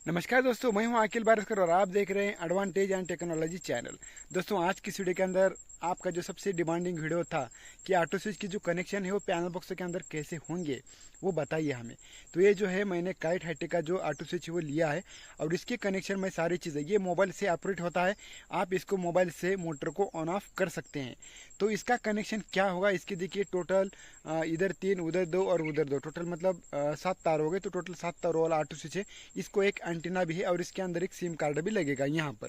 नमस्कार दोस्तों, मैं हूं अखिल भारतकर और आप देख रहे हैं एडवांटेज एंड टेक्नोलॉजी चैनल। दोस्तों, आज की वीडियो के अंदर आपका जो सबसे डिमांडिंग वीडियो था कि ऑटो स्विच की जो कनेक्शन है वो पैनल बॉक्स के अंदर कैसे होंगे वो बताइए हमें। तो ये जो है मैंने काइट हाईटेक का जो ऑटो स्विच वो लिया है और इसके कनेक्शन में सारी चीज़ें ये मोबाइल से ऑपरेट होता है। आप इसको मोबाइल से मोटर को ऑन ऑफ कर सकते हैं। तो इसका कनेक्शन क्या होगा, इसकी देखिए टोटल इधर 3 उधर 2 और उधर 2, टोटल मतलब 7 तार हो गए। तो टोटल 7 तारों वाला ऑटो स्विच है। इसको एक एंटीना भी है और इसके अंदर एक सिम कार्ड भी लगेगा यहाँ पर।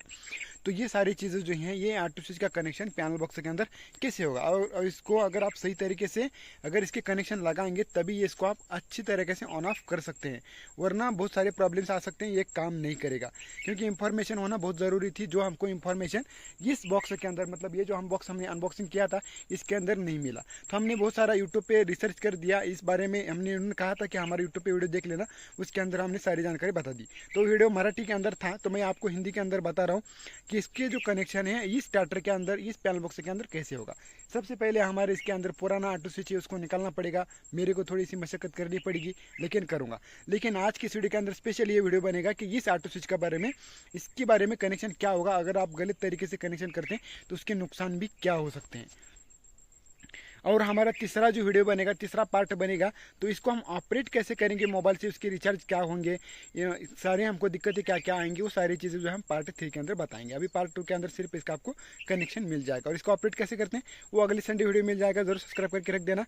तो ये सारी चीज़ें जो हैं ये ऑटो स्विच का कनेक्शन पैनल बॉक्स के अंदर कैसे होगा और इसको अगर आप सही तरीके से अगर इसके कनेक्शन लगाएंगे तभी ये इसको आप अच्छी तरीके से ऑन ऑफ कर सकते हैं, वरना बहुत सारे प्रॉब्लम्स आ सकते हैं, ये काम नहीं करेगा। क्योंकि इंफॉर्मेशन होना बहुत ज़रूरी थी, जो हमको इंफॉर्मेशन इस बॉक्स के अंदर मतलब ये जो हम बॉक्स हमने अनबॉक्सिंग किया था इसके अंदर नहीं मिला। तो हमने बहुत सारा यूट्यूब पे रिसर्च कर दिया इस बारे में। हमने उन्होंने कहा था कि हमारे यूट्यूब पे वीडियो देख लेना, उसके अंदर हमने सारी जानकारी बता दी। तो वीडियो मराठी के अंदर था, तो मैं आपको हिंदी के अंदर बता रहा हूँ कि इसके जो कनेक्शन है इस स्टार्टर के अंदर इस पैनल बॉक्स के अंदर कैसे होगा। सबसे पहले हमारे इसके अंदर पुराना ऑटो स्विच है उसको निकालना पड़ेगा। मेरे को थोड़ी सी मशक्कत करनी पड़ेगी लेकिन करूँगा। लेकिन आज की वीडियो के अंदर स्पेशल ये वीडियो बनेगा कि इस ऑटो स्विच के बारे में, इसके बारे में कनेक्शन क्या होगा, अगर आप गलत तरीके से कनेक्शन करते हैं तो उसके नुकसान भी क्या हो सकते हैं। और हमारा तीसरा जो वीडियो बनेगा, तीसरा पार्ट बनेगा, तो इसको हम ऑपरेट कैसे करेंगे मोबाइल से, उसके रिचार्ज क्या होंगे, ये सारे हमको दिक्कतें क्या क्या आएंगी, वो सारी चीज़ें जो हम पार्ट 3 के अंदर बताएंगे। अभी पार्ट 2 के अंदर सिर्फ इसका आपको कनेक्शन मिल जाएगा और इसको ऑपरेट कैसे करते हैं वो अगली संडे वीडियो मिल जाएगा, जरूर सब्सक्राइब करके रख देना।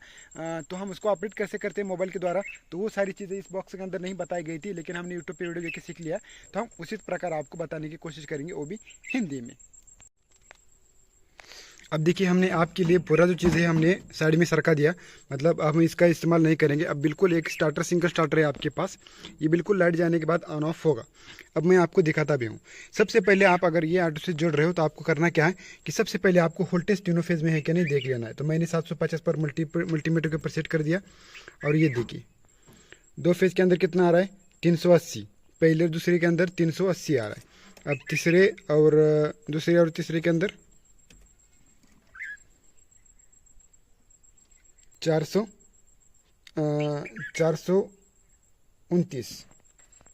तो हम उसको ऑपरेट कैसे करते हैं मोबाइल के द्वारा, तो वो सारी चीज़ें इस बॉक्स के अंदर नहीं बताई गई थी, लेकिन हमने यूट्यूब पर वीडियो देख के सीख लिया। तो हम उसी प्रकार आपको बताने की कोशिश करेंगे, वो भी हिंदी में। अब देखिए, हमने आपके लिए पूरा जो चीज़ है हमने साइड में सरका दिया, मतलब अब हम इसका इस्तेमाल नहीं करेंगे। अब बिल्कुल एक स्टार्टर, सिंगल स्टार्टर है आपके पास, ये बिल्कुल लाइट जाने के बाद ऑन ऑफ होगा। अब मैं आपको दिखाता भी हूँ। सबसे पहले आप अगर ये ऑटो से जोड़ रहे हो तो आपको करना क्या है कि सबसे पहले आपको वोल्टेज तीनों फेज में है कि नहीं देख लेना है। तो मैंने 750 पर मल्टीमीटर के ऊपर सेट कर दिया और ये देखिए 2 फेज के अंदर कितना आ रहा है 380, पहले दूसरे के अंदर 380 आ रहा है। अब तीसरे और दूसरे और तीसरे के अंदर 429,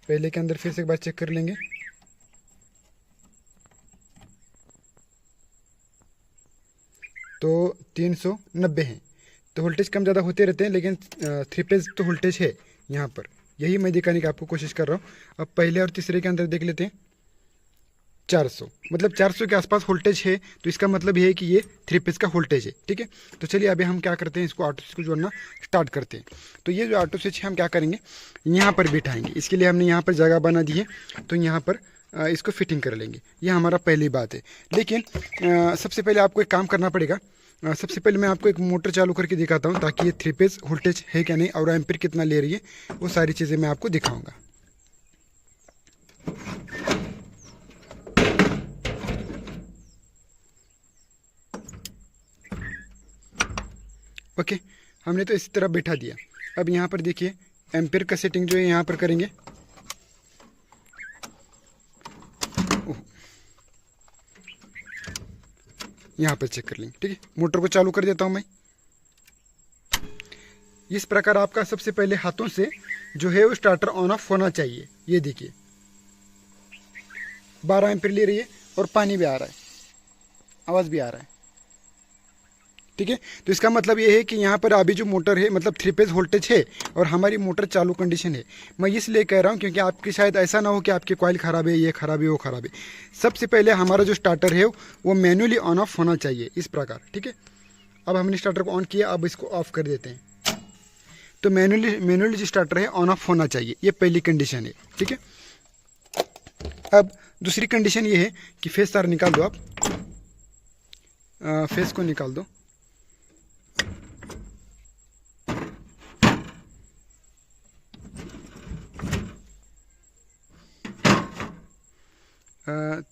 पहले के अंदर फिर से एक बार चेक कर लेंगे। तो 390 हैं। तो वोल्टेज कम ज़्यादा होते रहते हैं, लेकिन 3 फेज तो वोल्टेज है यहाँ पर, यही मैं दिखाने की आपको कोशिश कर रहा हूँ। अब पहले और तीसरे के अंदर देख लेते हैं 400, मतलब 400 के आसपास वोल्टेज है। तो इसका मतलब ये है कि ये 3 फेज का वोल्टेज है, ठीक है। तो चलिए अभी हम क्या करते हैं, इसको ऑटो स्विच को जोड़ना स्टार्ट करते हैं। तो ये जो ऑटो स्विच है हम क्या करेंगे, यहाँ पर बिठाएंगे। इसके लिए हमने यहाँ पर जगह बना दी है, तो यहाँ पर इसको फिटिंग कर लेंगे। ये हमारा पहली बात है। लेकिन सबसे पहले आपको एक काम करना पड़ेगा। सबसे पहले मैं आपको एक मोटर चालू करके दिखाता हूँ, ताकि ये 3 फेज वोल्टेज है क्या नहीं और एम्पीयर कितना ले रही है वो सारी चीज़ें मैं आपको दिखाऊँगा। ओके, हमने तो इसी तरह बैठा दिया। अब यहाँ पर देखिए एम्पीयर का सेटिंग जो है यहाँ पर करेंगे। यहाँ पर चेक कर लेंगे, ठीक है। मोटर को चालू कर देता हूँ मैं। इस प्रकार आपका सबसे पहले हाथों से जो है वो स्टार्टर ऑन ऑफ होना चाहिए। ये देखिए 12 एम्पीयर ले रही है और पानी भी आ रहा है, आवाज़ भी आ रहा है, ठीक है। तो इसका मतलब ये है कि यहाँ पर अभी जो मोटर है मतलब 3 फेज वोल्टेज है और हमारी मोटर चालू कंडीशन है। मैं इसलिए कह रहा हूँ क्योंकि आपकी शायद ऐसा ना हो कि आपकी कॉइल ख़राब है, ये ख़राब है, वो ख़राब है। सबसे पहले हमारा जो स्टार्टर है वो मैनुअली ऑन ऑफ होना चाहिए इस प्रकार, ठीक है। अब हमने स्टार्टर को ऑन किया, अब इसको ऑफ कर देते हैं। तो मैनुअली जो स्टार्टर है ऑन ऑफ होना चाहिए, ये पहली कंडीशन है, ठीक है। अब दूसरी कंडीशन ये है कि फेस तार निकाल दो। आप फेस को निकाल दो।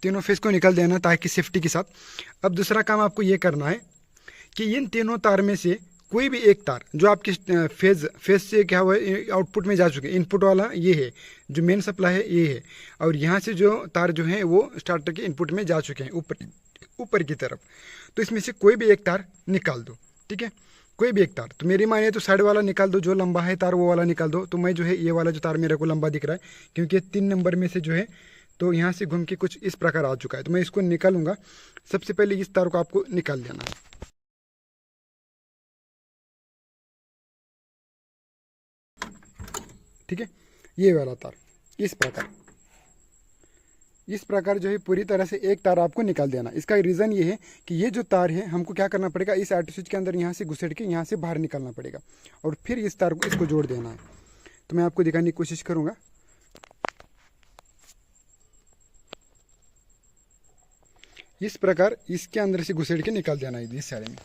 तीनों फेस को निकाल देना ताकि सेफ्टी के साथ। अब दूसरा काम आपको ये करना है कि इन तीनों तार में से कोई भी एक तार जो आपके फेज से क्या हुआ आउटपुट में जा चुके हैं, इनपुट वाला ये है, जो मेन सप्लाई है ये है, और यहाँ से जो तार जो है वो स्टार्टर के इनपुट में जा चुके हैं ऊपर की तरफ। तो इसमें से कोई भी एक तार निकाल दो, ठीक है। कोई भी एक तार। तो मेरी मानिए तो साइड वाला निकाल दो, जो लंबा है तार वो वाला निकाल दो। तो मैं जो है ये वाला जो तार मेरे को लंबा दिख रहा है, क्योंकि 3 नंबर में से जो है तो यहाँ से घूम के कुछ इस प्रकार आ चुका है, तो मैं इसको निकालूंगा। सबसे पहले इस तार को आपको निकाल देना है। ठीक है, ये वाला तार इस प्रकार जो है पूरी तरह से एक तार आपको निकाल देना। इसका रीज़न ये है कि ये जो तार है हमको क्या करना पड़ेगा, इस ऑटो स्विच के अंदर यहाँ से घुसेड़ के यहाँ से बाहर निकालना पड़ेगा और फिर इस तार को इसको जोड़ देना है। तो मैं आपको दिखाने की कोशिश करूँगा। इस प्रकार इसके अंदर से घुसेड़ के निकाल देना है इस साइड में।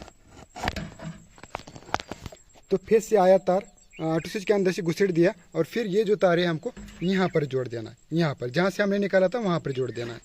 तो फिर से आया तार, ऑटो स्विच के अंदर से घुसेड़ दिया और फिर ये जो तार है हमको यहाँ पर जोड़ देना है। यहाँ पर जहाँ से हमने निकाला था वहाँ पर जोड़ देना है।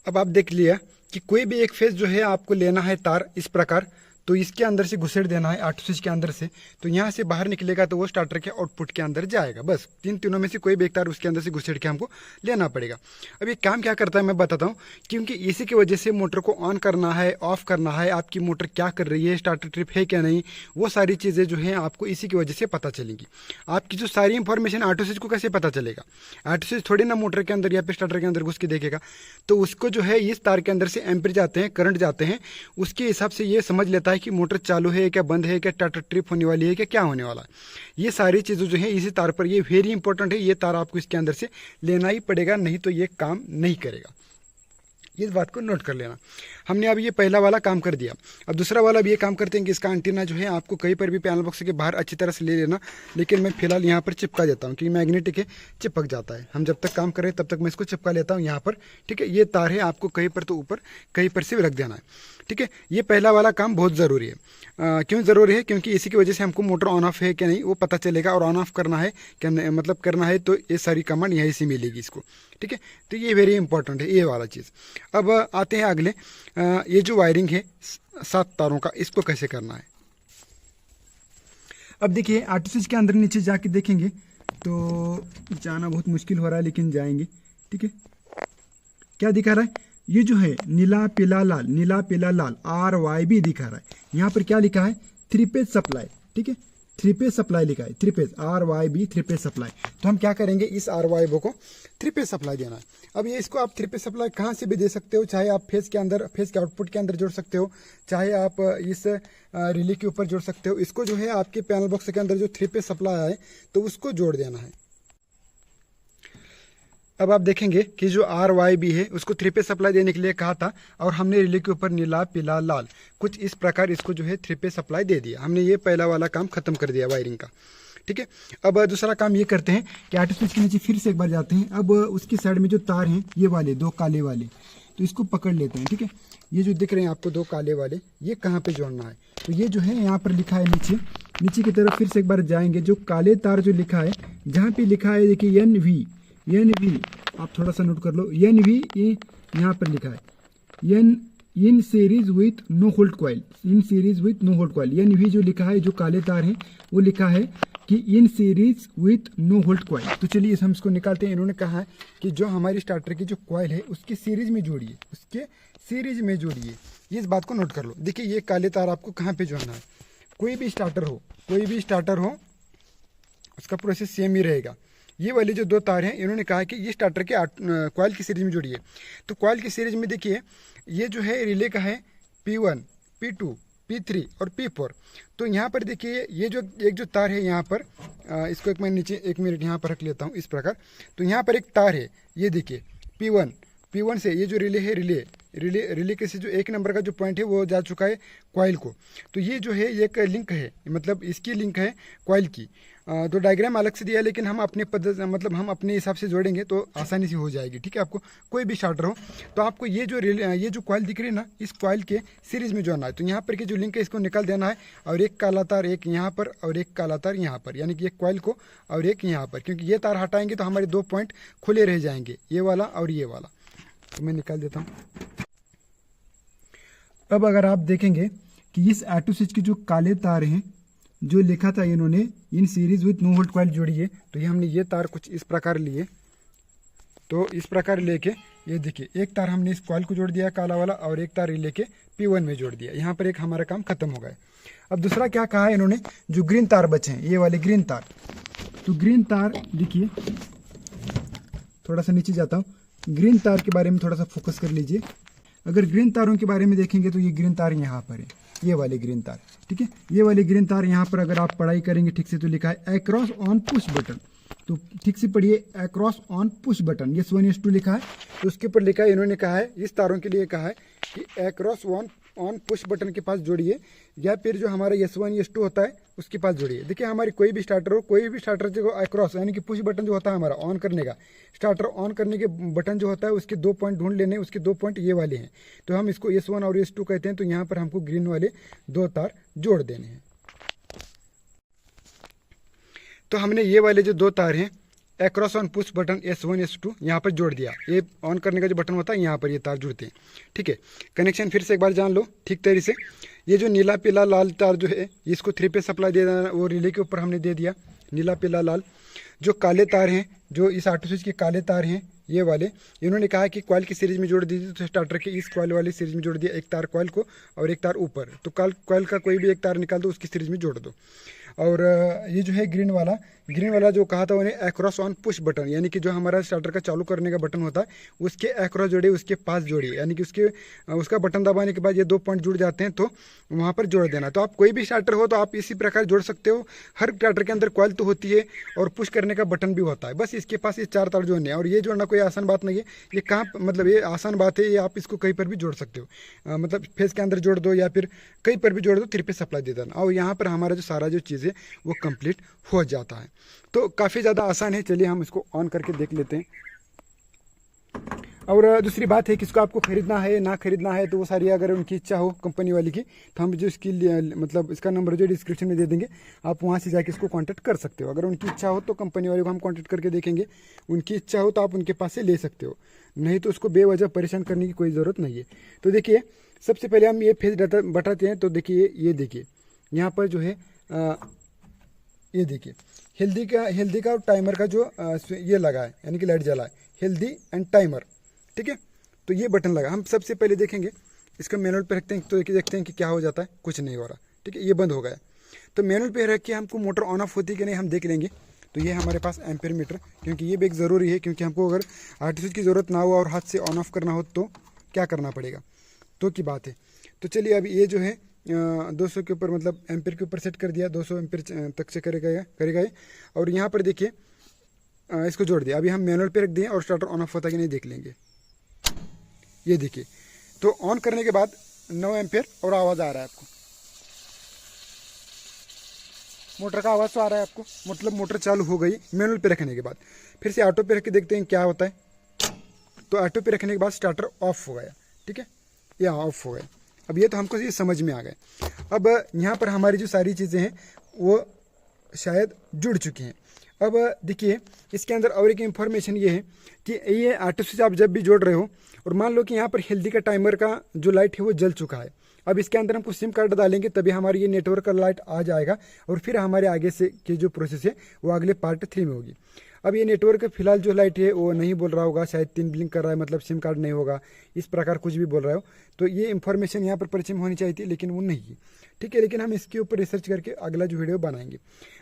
अब आप देख लिया कि कोई भी एक फेज जो है आपको लेना है तार इस प्रकार, तो इसके अंदर से घुसेड़ देना है ऑटो स्विच के अंदर से। तो यहाँ से बाहर निकलेगा तो वो स्टार्टर के आउटपुट के अंदर जाएगा। बस तीनों में से कोई भी एक तार उसके अंदर से घुसेड़ के हमको लेना पड़ेगा। अब ये काम क्या करता है मैं बताता हूँ, क्योंकि इसी की वजह से मोटर को ऑन करना है, ऑफ करना है, आपकी मोटर क्या कर रही है, स्टार्टर ट्रिप है क्या नहीं, वो सारी चीज़ें जो है आपको इसी की वजह से पता चलेंगी। आपकी जो सारी इंफॉर्मेशन ऑटो स्विच को कैसे पता चलेगा, ऑटो स्विच थोड़ी ना मोटर के अंदर या फिर स्टार्टर के अंदर घुस के देखेगा। तो उसको जो है इस तार के अंदर से एम्पीयर जाते हैं, करंट जाते हैं, उसके हिसाब से ये समझ लेता है कि मोटर चालू है क्या, बंद है क्या, स्टार्टर ट्रिप होने वाली है क्या, क्या होने वाला है। ये सारी चीज़ें जो है इसी तार पर, ये वेरी इंपॉर्टेंट है। ये तार आपको इसके अंदर से लेना ही पड़ेगा, नहीं तो ये काम नहीं करेगा। इस बात को नोट कर लेना। हमने अब ये पहला वाला काम कर दिया। अब दूसरा वाला भी ये काम करते हैं कि इसका एंटीना जो है आपको कहीं पर भी पैनल बॉक्स के बाहर अच्छी तरह से ले लेना, लेकिन मैं फिलहाल यहाँ पर चिपका देता हूँ क्योंकि मैग्नेटिक है, चिपक जाता है। हम जब तक काम करें तब तक मैं इसको चिपका लेता हूँ यहाँ पर। ठीक है, ये तार है, आपको कहीं पर तो ऊपर कहीं पर से रख देना है। ठीक है, ये पहला वाला काम बहुत ज़रूरी है। क्यों ज़रूरी है, क्योंकि इसी की वजह से हमको मोटर ऑन ऑफ है कि नहीं वो पता चलेगा, और ऑन ऑफ करना है क्या मतलब करना है तो ये सारी कमांड यहीं से मिलेगी इसको। ठीक है, तो ये वेरी इंपॉर्टेंट है ये वाला चीज़। अब आते हैं अगले, ये जो वायरिंग है 7 तारों का, इसको कैसे करना है। अब देखिए ऑटो स्विच के अंदर नीचे जाके देखेंगे तो जाना बहुत मुश्किल हो रहा है, लेकिन जाएंगे। ठीक है, क्या दिखा रहा है, ये जो है नीला पीला लाल, नीला पीला लाल RYB दिखा रहा है। यहाँ पर क्या लिखा है, 3 फेज सप्लाई। ठीक है, 3 फेज सप्लाई लिखा है, 3 फेज RYB 3 फेज सप्लाई। तो हम क्या करेंगे, इस RYB को 3 फेज सप्लाई देना है। अब ये इसको आप 3 फेज सप्लाई कहाँ से भी दे सकते हो, चाहे आप फेज के अंदर, फेज के आउटपुट के अंदर जोड़ सकते हो, चाहे आप इस रिले के ऊपर जोड़ सकते हो। इसको जो है आपके पैनल बॉक्स के अंदर जो 3 फेज सप्लाई है तो उसको जोड़ देना है। अब आप देखेंगे कि जो RYB है उसको 3 फेज सप्लाई देने के लिए कहा था, और हमने रिले के ऊपर नीला पीला लाल कुछ इस प्रकार इसको जो है 3 फेज सप्लाई दे दिया। हमने ये पहला वाला काम खत्म कर दिया वायरिंग का। ठीक है, अब दूसरा काम ये करते हैं कि ऑटो स्विच के नीचे फिर से एक बार जाते हैं। अब उसकी साइड में जो तार हैं ये वाले 2 काले वाले, तो इसको पकड़ लेते हैं। ठीक है, ये जो दिख रहे हैं आपको 2 काले वाले, ये कहाँ पे जोड़ना है, तो ये जो है यहाँ पर लिखा है नीचे की तरफ फिर से एक बार जाएंगे। जो काले तार जो लिखा है, जहाँ पे लिखा है देखिए NV, आप थोड़ा सा नोट कर लो, NV ये यहाँ पर लिखा है, in series with no hold coil, in series with no hold coil. NV जो लिखा है, जो काले तार हैं वो लिखा है कि in series with no hold coil. तो चलिए हम इसको निकालते हैं। इन्होंने कहा है कि जो हमारी स्टार्टर की जो कॉइल है उसकी सीरीज में जोड़िए, उसके सीरीज में जोड़िए। इस बात को नोट कर लो। देखिए ये काले तार आपको कहाँ पे जोड़ना है, कोई भी स्टार्टर हो उसका प्रोसेस सेम ही रहेगा। ये वाले जो 2 तार हैं इन्होंने कहा है कि ये स्टार्टर के कॉइल की सीरीज में जोड़िए। तो कॉइल की सीरीज में देखिए ये जो है रिले का है P1, P2, P3 और P4। तो यहाँ पर देखिए ये जो एक जो तार है यहाँ पर, इसको मैं नीचे 1 मिनट यहाँ पर रख लेता हूँ इस प्रकार। तो यहाँ पर एक तार है, ये देखिए P1 से ये जो रिले है, रिले के से जो 1 नंबर का जो पॉइंट है वो जा चुका है कॉइल को। तो ये जो है एक लिंक है, मतलब इसकी लिंक है कॉइल की। तो डायग्राम अलग से दिया है, लेकिन हम अपने पद्धति मतलब हम अपने हिसाब से जोड़ेंगे तो आसानी से हो जाएगी। ठीक है, आपको कोई भी स्टार्टर हो तो आपको ये जो कॉइल दिख रही है ना, इस कॉइल के सीरीज में जोड़ना है। तो यहाँ पर की जो लिंक है इसको निकाल देना है, और एक काला तार एक यहाँ पर और एक काला तार यहाँ पर, यानी कि एक कॉइल को और एक यहाँ पर, क्योंकि ये तार हटाएंगे तो हमारे 2 पॉइंट खुले रह जाएंगे, ये वाला और ये वाला। तो मैं निकाल देता हूँ। अब अगर आप देखेंगे कि इस ऑटो स्विच के जो काले तार हैं, जो लिखा था इन्होंने in series with no hold coil जोड़िए, तो ये हमने ये तार कुछ इस प्रकार लिए। तो इस प्रकार लेके ये देखिए एक तार हमने इस कॉइल को जोड़ दिया काला वाला, और एक तार रिले के P1 में जोड़ दिया। यहाँ पर एक हमारा काम खत्म हो गया। अब दूसरा क्या कहा है इन्होंने, जो ग्रीन तार बचे हैं, ये वाले ग्रीन तार, तो ग्रीन तार देखिए, थोड़ा सा नीचे जाता हूँ, ग्रीन तार के बारे में थोड़ा सा फोकस कर लीजिए। अगर ग्रीन तारों के बारे में देखेंगे तो ये ग्रीन तार यहाँ पर है, ये वाले ग्रीन तार, ठीक है। ये वाले ग्रीन तार यहाँ पर अगर आप पढ़ाई करेंगे ठीक से तो लिखा है अक्रॉस ऑन पुश बटन, तो ठीक से पढ़िए, अक्रॉस ऑन पुश बटन, ये S1 S2 लिखा है, तो उसके ऊपर लिखा है, इन्होंने कहा है इस तारों के लिए कहा है कि अक्रॉस ऑन पुश बटन के पास जोड़िए, या फिर जो हमारा S1 S2 होता है उसके पास जोड़िए। देखिए हमारी कोई भी स्टार्टर हो, कोई भी स्टार्टर जो अक्रॉस यानी कि पुश बटन जो होता है हमारा ऑन करने का, स्टार्टर ऑन करने के बटन जो होता है उसके 2 पॉइंट ढूंढ लेने, उसके 2 पॉइंट ये वाले हैं, तो हम इसको S1 और S2 कहते हैं। तो यहाँ पर हमको ग्रीन वाले 2 तार जोड़ देने हैं। तो हमने ये वाले जो 2 तार हैं across on push button S1 S2 यहाँ पर जोड़ दिया। ये ऑन करने का जो बटन होता है यहाँ पर ये तार जुड़ते हैं, ठीक है। कनेक्शन फिर से एक बार जान लो ठीक तरीके से। ये जो नीला पीला लाल तार जो है इसको 3 पे सप्लाई दे देना, वो रिले के ऊपर हमने दे दिया, नीला पीला लाल। जो काले तार हैं, जो इस ऑटो स्विच के काले तार हैं ये वाले, इन्होंने कहा कि कॉइल की सीरीज में जोड़ दीजिए, तो स्टार्टर के इस कॉइल वाली सीरीज में जोड़ दिया, एक तार कॉइल को और एक तार ऊपर, तो कॉइल का कोई भी एक तार निकाल दो, उसकी सीरीज में जोड़ दो। और ये जो है ग्रीन वाला जो कहा था उन्हें अक्रॉस ऑन पुश बटन, यानी कि जो हमारा स्टार्टर का चालू करने का बटन होता है उसके अक्रॉस जोड़िए, उसके पास जोड़िए, यानी कि उसका बटन दबाने के बाद ये 2 पॉइंट जुड़ जाते हैं, तो वहाँ पर जोड़ देना। तो आप कोई भी स्टार्टर हो तो आप इसी प्रकार जोड़ सकते हो। हर स्टार्टर के अंदर कॉइल तो होती है और पुश करने का बटन भी होता है, बस इसके पास ये 4 तार जोड़ने हैं। और ये जोड़ना कोई आसान बात नहीं है, ये कहाँ मतलब ये आसान बात है, ये आप इसको कहीं पर भी जोड़ सकते हो, मतलब फेस के अंदर जोड़ दो या फिर कहीं पर भी जोड़ दो, 3 पे सप्लाई दे देना, और यहाँ पर हमारा जो सारा जो चीज़ है वो कंप्लीट हो जाता है। तो काफ़ी ज़्यादा आसान है। चलिए हम इसको ऑन करके देख लेते हैं। और दूसरी बात है कि इसको आपको खरीदना है ना खरीदना है, तो वो सारी अगर उनकी इच्छा हो कंपनी वाली की, तो हम जो इसकी मतलब इसका नंबर जो डिस्क्रिप्शन में दे देंगे, आप वहाँ से जाके इसको कांटेक्ट कर सकते हो। अगर उनकी इच्छा हो तो कंपनी वाले को हम कांटेक्ट करके देखेंगे, उनकी इच्छा हो तो आप उनके पास से ले सकते हो, नहीं तो उसको बेवजह परेशान करने की कोई ज़रूरत नहीं है। तो देखिए सबसे पहले हम ये फेज बताते हैं। तो देखिए ये देखिए यहाँ पर जो है ये देखिए हेल्दी का और टाइमर का जो ये लगा है, यानी कि लाइट जला है, हेल्दी एंड टाइमर, ठीक है। तो ये बटन लगा, हम सबसे पहले देखेंगे इसका मैनुअल पे रखते हैं, तो देखते हैं कि क्या हो जाता है, कुछ नहीं हो रहा, ठीक है। ये बंद हो गया, तो मैनुअल पे रख के हमको मोटर ऑन ऑफ होती है कि नहीं हम देख लेंगे। तो ये हमारे पास एम्पेयर मीटर, क्योंकि ये भी एक ज़रूरी है, क्योंकि हमको अगर आर्टिफिस की ज़रूरत ना हो और हाथ से ऑन ऑफ करना हो तो क्या करना पड़ेगा, तो की बात है। तो चलिए अभी ये जो है 200 के ऊपर मतलब एम्पेयर के ऊपर सेट कर दिया, 200 एम्पेयर तक से करेगा ये। और यहाँ पर देखिए इसको जोड़ दिया। अभी हम मैनुअल पे रख दिए और स्टार्टर ऑन ऑफ होता है कि नहीं देख लेंगे। ये देखिए, तो ऑन करने के बाद 9 एम्पेयर और आवाज़ आ रहा है आपको, मोटर का आवाज़ तो आ रहा है आपको, मतलब मोटर चालू हो गई मैनुअल पे रखने के बाद। फिर से ऑटो पे रख के देखते हैं क्या होता है। तो ऑटो पे रखने के बाद स्टार्टर ऑफ हो गया, ठीक है, या ऑफ हो गया। अब ये तो हमको ये समझ में आ गए। अब यहाँ पर हमारी जो सारी चीज़ें हैं वो शायद जुड़ चुकी हैं। अब देखिए इसके अंदर और एक इन्फॉर्मेशन ये है कि ये ऑटो स्विच आप जब भी जोड़ रहे हो और मान लो कि यहाँ पर हेल्दी का टाइमर का जो लाइट है वो जल चुका है, अब इसके अंदर हमको सिम कार्ड डालेंगे तभी हमारी ये नेटवर्क का लाइट आ जाएगा और फिर हमारे आगे से की जो प्रोसेस है वो अगले पार्ट 3 में होगी। अब ये नेटवर्क फिलहाल जो लाइट है वो नहीं बोल रहा होगा, शायद 3 ब्लिंक कर रहा है, मतलब सिम कार्ड नहीं होगा, इस प्रकार कुछ भी बोल रहा हो। तो ये इन्फॉर्मेशन यहाँ पर परिचय में होनी चाहिए थी, लेकिन वो नहीं है, ठीक है। लेकिन हम इसके ऊपर रिसर्च करके अगला जो वीडियो बनाएंगे।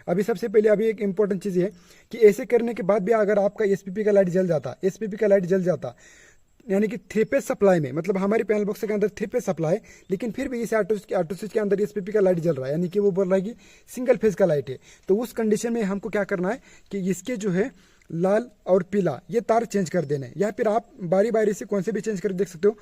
अभी सबसे पहले अभी एक इंपॉर्टेंट चीज़ है कि ऐसे करने के बाद भी अगर आपका SPP का लाइट जल जाता यानी कि 3 फेज सप्लाई में, मतलब हमारी पैनल बॉक्स के अंदर 3 फेज सप्लाई, लेकिन फिर भी इस ऑटो स्विच के अंदर SPP का लाइट जल रहा है, यानी कि वो बोल रहा है कि सिंगल फेज का लाइट है। तो उस कंडीशन में हमको क्या करना है कि इसके जो है लाल और पीला ये तार चेंज कर देना है, या फिर आप बारी बारी से कौन से भी चेंज करके देख सकते हो,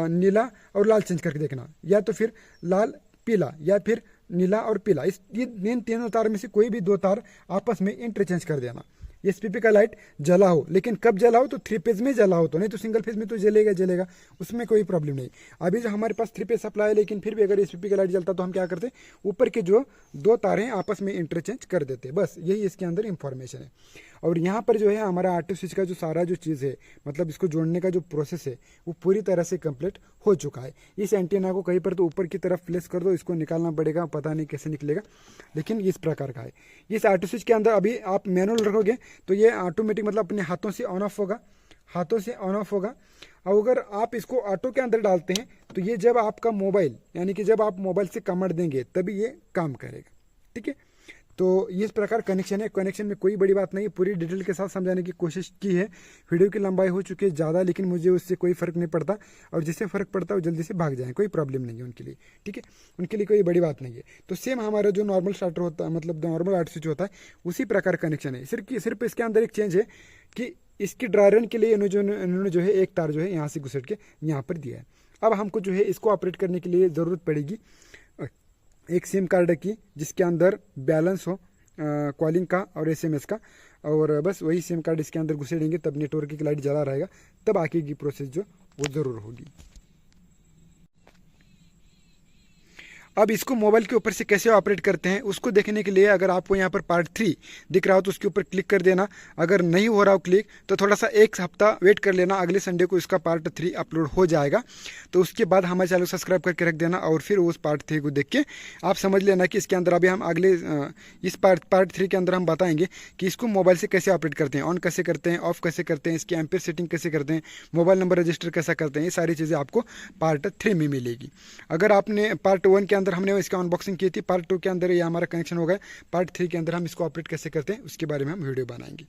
नीला और लाल चेंज करके देखना, या तो फिर लाल पीला या फिर नीला और पीला, इस ये मेन तीनों तार में से कोई भी 2 तार आपस में इंटरचेंज कर देना। SPP का लाइट जला हो, लेकिन कब जला हो तो 3 फेज में जला हो, तो नहीं तो सिंगल फेज में तो जलेगा, उसमें कोई प्रॉब्लम नहीं। अभी जो हमारे पास 3 फेज सप्लाई है, लेकिन फिर भी अगर SPP का लाइट जलता तो हम क्या करते, ऊपर के जो 2 तारें आपस में इंटरचेंज कर देते, बस यही इसके अंदर इंफॉर्मेशन है। और यहाँ पर जो है हमारा ऑटो स्विच का जो सारा जो चीज़ है, मतलब इसको जोड़ने का जो प्रोसेस है वो पूरी तरह से कंप्लीट हो चुका है। इस एंटीना को कहीं पर तो ऊपर की तरफ प्लेस कर दो, इसको निकालना पड़ेगा, पता नहीं कैसे निकलेगा, लेकिन इस प्रकार का है। इस ऑटो स्विच के अंदर अभी आप मैनुअल रखोगे तो ये ऑटोमेटिक मतलब अपने हाथों से ऑन ऑफ होगा, हाथों से ऑन ऑफ होगा। और अगर आप इसको ऑटो के अंदर डालते हैं तो ये जब आपका मोबाइल यानी कि जब आप मोबाइल से कमांड देंगे तभी ये काम करेगा। ठीक है, तो इस प्रकार कनेक्शन है। कनेक्शन में कोई बड़ी बात नहीं, पूरी डिटेल के साथ समझाने की कोशिश की है। वीडियो की लंबाई हो चुकी है ज़्यादा, लेकिन मुझे उससे कोई फ़र्क नहीं पड़ता, और जिससे फ़र्क पड़ता है वो जल्दी से भाग जाए, कोई प्रॉब्लम नहीं है उनके लिए। ठीक है, उनके लिए कोई बड़ी बात नहीं है। तो सेम हमारा जो नॉर्मल स्टार्टर होता है, मतलब नॉर्मल आउट स्विच होता है, उसी प्रकार कनेक्शन है। सिर्फ इसके अंदर एक चेंज है कि इसकी ड्रायरन के लिए इन्होंने जो है एक तार जो है यहाँ से घुसेट के यहाँ पर दिया है। अब हमको जो है इसको ऑपरेट करने के लिए ज़रूरत पड़ेगी एक सिम कार्ड की, जिसके अंदर बैलेंस हो कॉलिंग का और एसएमएस का, और बस वही सिम कार्ड इसके अंदर घुसेड़ेंगे तब नेटवर्क की लाइट जला रहेगा, तब आगे की प्रोसेस जो वो ज़रूर होगी। अब इसको मोबाइल के ऊपर से कैसे ऑपरेट करते हैं उसको देखने के लिए अगर आपको यहाँ पर पार्ट 3 दिख रहा हो तो उसके ऊपर क्लिक कर देना। अगर नहीं हो रहा हो क्लिक तो थोड़ा सा एक हफ्ता वेट कर लेना, अगले संडे को इसका पार्ट 3 अपलोड हो जाएगा। तो उसके बाद हमारे चैनल को सब्सक्राइब करके रख देना, और फिर उस पार्ट 3 को देख के आप समझ लेना कि इसके अंदर अभी हम अगले इस पार्ट 3 के अंदर हम बताएंगे कि इसको मोबाइल से कैसे ऑपरेट करते हैं, ऑन कैसे करते हैं, ऑफ कैसे करते हैं, इसकी एम्पेयर सेटिंग कैसे करते हैं, मोबाइल नंबर रजिस्टर कैसा करते हैं। ये सारी चीज़ें आपको पार्ट 3 में मिलेगी। अगर आपने पार्ट 1 के अंदर हमने इसका अनबॉक्सिंग की थी, पार्ट 2 के अंदर ये हमारा कनेक्शन हो गया, पार्ट 3 के अंदर हम इसको ऑपरेट कैसे करते हैं उसके बारे में हम वीडियो बनाएंगे।